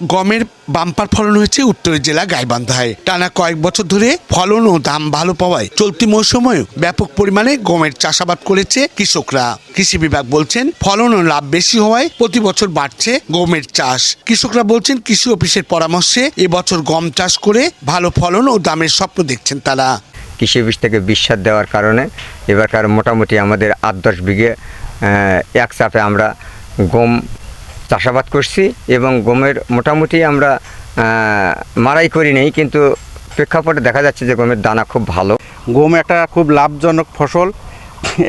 গমের বাম্পার ফলন হয়েছে উত্তরের জেলা গাইবান্ধায়। টানা কয়েক বছর ধরে ফলন ও দাম ভালো পাওয়ায় চলতি মৌসুমেও ব্যাপক পরিমাণে গমের চাষাবাদ করেছে কৃষকরা। কৃষি বিভাগ বলছেন ফলন ও লাভ বেশি হওয়ায় প্রতি বছর বাড়ছে গমের চাষ। কৃষকরা বলছেন কৃষি অফিসের পরামর্শে এবছর গম চাষ করে ভালো ফলন ও দামের স্বপ্ন দেখছেন তারা। কৃষি অফিস থেকে বিশ্বাস দেওয়ার কারণে এবারকার মোটামুটি আমাদের 8-10 বিঘে এক চাপে আমরা গম চাষাবাদ করছি এবং গমের মোটামুটি আমরা মারাই করি নেই, কিন্তু প্রেক্ষাপটে দেখা যাচ্ছে যে গমের দানা খুব ভালো। গম একটা খুব লাভজনক ফসল,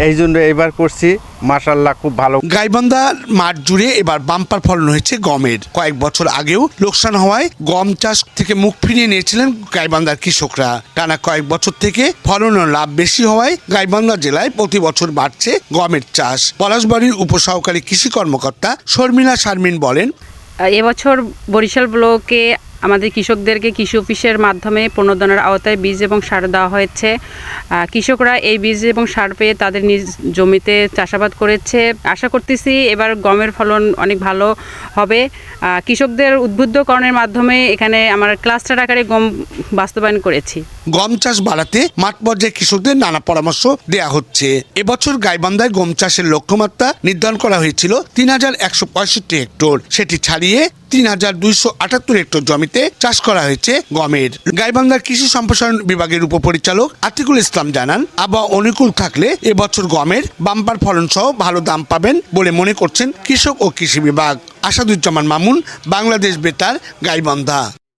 এই জন্য এবার করছি, মাশাআল্লাহ খুব ভালো। গাইবান্ধা মাঠ জুড়ে এবার বাম্পার ফলন হয়েছে গমের। কয়েক বছর আগেও লোকসান হওয়ায় গম চাষ থেকে মুখ ফিরিয়ে নিয়েছিলেন গাইবান্ধার কৃষকরা। টানা কয়েক বছর থেকে ফলন ও লাভ বেশি হওয়ায় গাইবান্ধা জেলায় প্রতি বছর বাড়ছে গমের চাষ। পলাশবাড়ির উপসহকারী কৃষি কর্মকর্তা শর্মিলা শারমিন বলেন, এবছর বরিশাল ব্লকে আমাদের কৃষকদেরকে কৃষি অফিসের মাধ্যমে প্রণোদনার আওতায় বীজ এবং সার দেওয়া হয়েছে। কৃষকরা এই বীজ এবং সার পেয়ে তাদের নিজ জমিতে চাষাবাদ করেছে। আশা করতেছি এবার গমের ফলন অনেক ভালো হবে। কৃষকদের উদ্বুদ্ধকরণের মাধ্যমে এখানে আমরা ক্লাস্টার আকারে গম বাস্তবায়ন করেছি। গম চাষ বাড়াতে মাঠ পর্যায়ে কৃষকদের নানা পরামর্শ দেয়া হচ্ছে। এবছর গাইবান্ধায় গম চাষের লক্ষ্যমাত্রা নির্ধারণ করা হয়েছিল 3165 হেক্টর। সেটি ছাড়িয়ে 3278 হেক্টর জমিতে চাষ করা হয়েছে গমের। গাইবান্ধার কৃষি সম্প্রসারণ বিভাগের উপপরিচালক আতিকুল ইসলাম জানান, আবহাওয়া অনুকূল থাকলে এবছর গমের বাম্পার ফলন সহ ভালো দাম পাবেন বলে মনে করছেন কৃষক ও কৃষি বিভাগ। আসাদুজ্জামান মামুন, বাংলাদেশ বেতার, গাইবান্ধা।